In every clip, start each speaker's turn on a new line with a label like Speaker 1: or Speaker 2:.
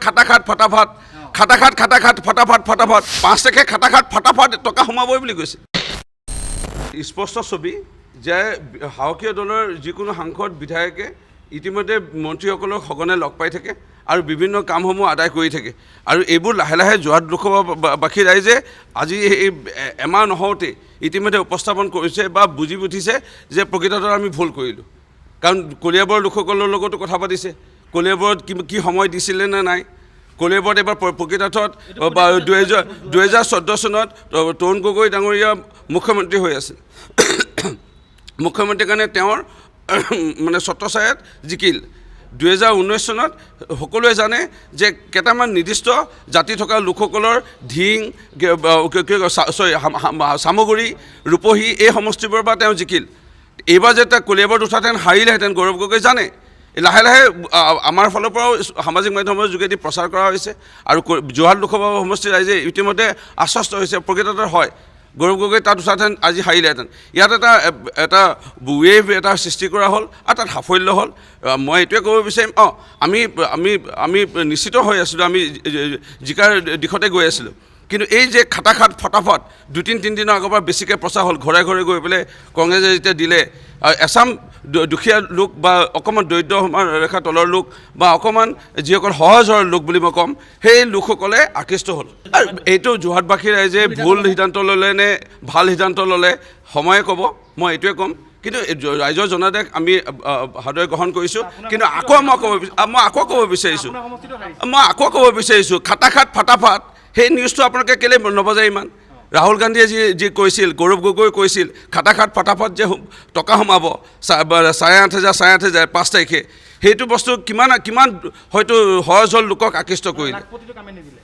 Speaker 1: খাটাখাট ফটাফট খাটাখাট ফটাফট 5 তাৰিখে খাটাখাট ফটাফট টকা সোমাবই বুলি কৈছে। স্পষ্ট ছবি যে শাসকীয় দলৰ যিকোনো সাংসদ বিধায়কে ইতিমধ্যে মন্ত্ৰীসকলক সঘনে লগ পাই থাকে আৰু বিভিন্ন কামসমূহ আদায় কৰি থাকে আৰু এইবোৰ লাহে লাহে যোৰহাট লোকসভাবাসী ৰাইজে আজি এই এমাহ নহওঁতে ইতিমধ্যে উপস্থাপন কৰিছে বা বুজি উঠিছে যে প্ৰকৃততে আমি ভুল কৰিলোঁ। কাৰণ কলিয়াবৰৰ লোকসকলৰ লগতো কথা পাতিছে, কলিয়াবৰত কি সময় দিছিলে নে নাই, কলিয়াবৰত এবাৰ প্ৰকৃতাৰ্থত 2014 চনত তৰুণ গগৈ ডাঙৰীয়া মুখ্যমন্ত্ৰী হৈ আছিল। মুখ্যমন্ত্ৰীৰ কাৰণে তেওঁৰ মানে ছত্ৰছায়াত জিকিল। 2019 চনত সকলোৱে জানে যে কেইটামান নিৰ্দিষ্ট জাতি থকা লোকসকলৰ ধিং চামগুৰি ৰূপহী এই সমষ্টিবোৰৰ পৰা তেওঁ জিকিল। এইবাৰ যে তেওঁ কলিয়াবৰত উঠাহেঁতেন হাৰিলেহেঁতেন গৌৰৱ গগৈ জানে। লাহে লাহে আমাৰ ফালৰ পৰাও সামাজিক মাধ্যমৰ যোগেদি প্ৰচাৰ কৰা হৈছে আৰু যোৰহাট লোকসভা সমষ্টিৰ ৰাইজে ইতিমধ্যে আশ্বস্ত হৈছে প্ৰকৃততে হয় গৌৰৱ গগৈ তাত উঠাহেঁতেন আজি হাৰিলেহেঁতেন। ইয়াত এটা ৱেভ এটা সৃষ্টি কৰা হ'ল আৰু তাত সাফল্য হ'ল। মই এইটোৱে ক'ব বিচাৰিম আমি নিশ্চিত হৈ আছিলোঁ, আমি জিকাৰ দিশতে গৈ আছিলোঁ। কিন্তু এই যে খাটাখাট ফটাফট 2-3 দিনৰ আগৰ পৰা বেছিকৈ প্ৰচাৰ হ'ল, ঘৰে ঘৰে গৈ পেলাই কংগ্ৰেছে যেতিয়া দিলে এছাম দুখীয়া লোক বা অকণমান দৰিদ্ৰ ৰেখাৰ তলৰ লোক বা অকণমান যিসকল সহজ সৰল লোক বুলি মই ক'ম, সেই লোকসকলে আকৃষ্ট হ'ল। আৰু এইটো যোৰহাটবাসী ৰাইজে ভুল সিদ্ধান্ত ল'লে নে ভাল সিদ্ধান্ত ল'লে সময়ে ক'ব, মই এইটোৱে ক'ম। কিন্তু ৰাইজৰ জনাদেশ আমি সাদৰে গ্ৰহণ কৰিছোঁ। কিন্তু মই আকৌ ক'ব বিচাৰিছোঁ খাটাখাট ফটাফট সেই নিউজটো আপোনালোকে কেলৈ নবজায় ইমান? ৰাহুল গান্ধীয়ে যি কৈছিল, গৌৰৱ গগৈ কৈছিল খাটাখাট ফটাফট যে টকা সোমাব 8,500 5 তাৰিখে, সেইটো বস্তু কিমান হয়তো সহজ সৰল লোকক আকৃষ্ট কৰিলে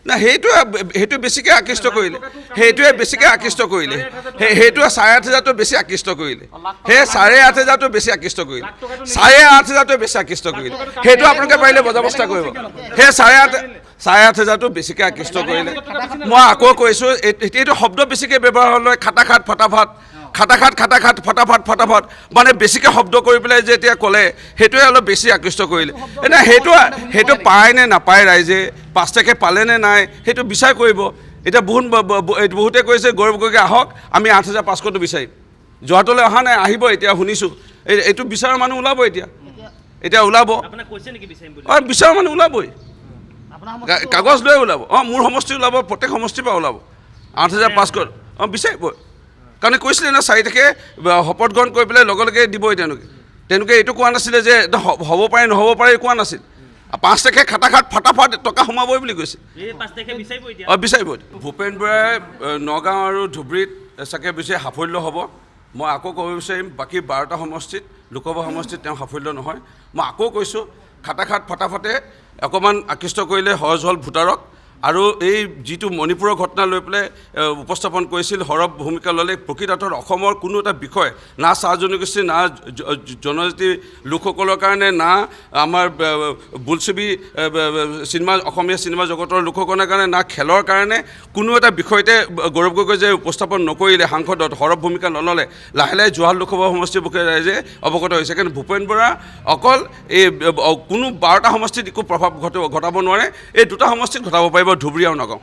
Speaker 1: না, সেইটো বেছিকৈ আকৃষ্ট কৰিলে, সেইটোৱে বেছিকৈ আকৃষ্ট কৰিলে, সেইটোৱে 8,500টো বেছি আকৃষ্ট কৰিলে, সেই 8,500টো বেছি আকৃষ্ট কৰিলে, 8,500টো বেছি আকৃষ্ট কৰিলে, সেইটো আপোনালোকে পাৰিলে বজাৰ ব্যৱস্থা কৰিব। সেই 8,500টো বেছিকৈ আকৃষ্ট কৰিলে। মই আকৌ কৈছোঁ এইটো শব্দ বেছিকৈ ব্যৱহাৰ হ'ল খাটাখাট ফটাফট ফটাফট মানে বেছিকৈ শব্দ কৰি পেলাই যে এতিয়া ক'লে সেইটোৱে অলপ বেছি আকৃষ্ট কৰিলে। নাই সেইটো পায় নে নাপায় ৰাইজে, 5 তাৰিখে পালে নে নাই সেইটো বিচাৰ কৰিব। এতিয়া বহুতে কৈছে গৌৰৱ গগৈ আহক, আমি 8,500টো বিচাৰিম। যোৰহাটলৈ অহা নাই, আহিব এতিয়া শুনিছোঁ। এইটো বিচাৰৰ মানুহ ওলাব, এতিয়া ওলাব, বিচাৰৰ মানুহ ওলাবই, কাগজ লৈ ওলাব। মোৰ সমষ্টি ওলাব, প্ৰত্যেক সমষ্টিৰ পৰা ওলাব 8,500 বিচাৰিবই। কাৰণ কৈছিলে না 4 তাৰিখে শপত গ্ৰহণ কৰি পেলাই লগে লগে দিবই। তেওঁলোকে এইটো কোৱা নাছিলে যে হ'ব পাৰে নহ'ব পাৰে, কোৱা নাছিল। 5 তাৰিখে খাটাখাট ফটাফট টকা সোমাবই বুলি কৈছে। বিচাৰিব। ভূপেন বৰাই নগাঁও আৰু ধুবুৰীত চাগে বেছি সাফল্য হ'ব। মই আকৌ ক'ব বিচাৰিম বাকী 12টা সমষ্টিত, লোকসভা সমষ্টিত তেওঁ সাফল্য নহয়। মই আকৌ কৈছোঁ খাটাখাট ফটাফটে অকণমান আকৃষ্ট কৰিলে সহজ হ'ল ভোটাৰক। আৰু এই যিটো মণিপুৰৰ ঘটনা লৈ পেলাই উপস্থাপন কৰিছিল, সৰব ভূমিকা ল'লে। প্ৰকৃতাৰ্থত অসমৰ কোনো এটা বিষয় না চাহ জনগোষ্ঠী, না জনজাতি লোকসকলৰ কাৰণে, না আমাৰ বোলছবি চিনেমা, অসমীয়া চিনেমা জগতৰ লোকসকলৰ কাৰণে, না খেলৰ কাৰণে কোনো এটা বিষয়তে গৌৰৱ গগৈ যে উপস্থাপন নকৰিলে, সাংসদত সৰব ভূমিকা নল'লে, লাহে লাহে যোৰহাট লোকসভা সমষ্টিৰ বিষয়ে ৰাইজে অৱগত হৈছে। কিন্তু ভূপেন বৰা অকল এই কোনো 12টা সমষ্টিত একো প্ৰভাৱ ঘটাব নোৱাৰে, এই 2টা সমষ্টিত ঘটাব পাৰিব, ধুবুৰী আৰু নগাঁও।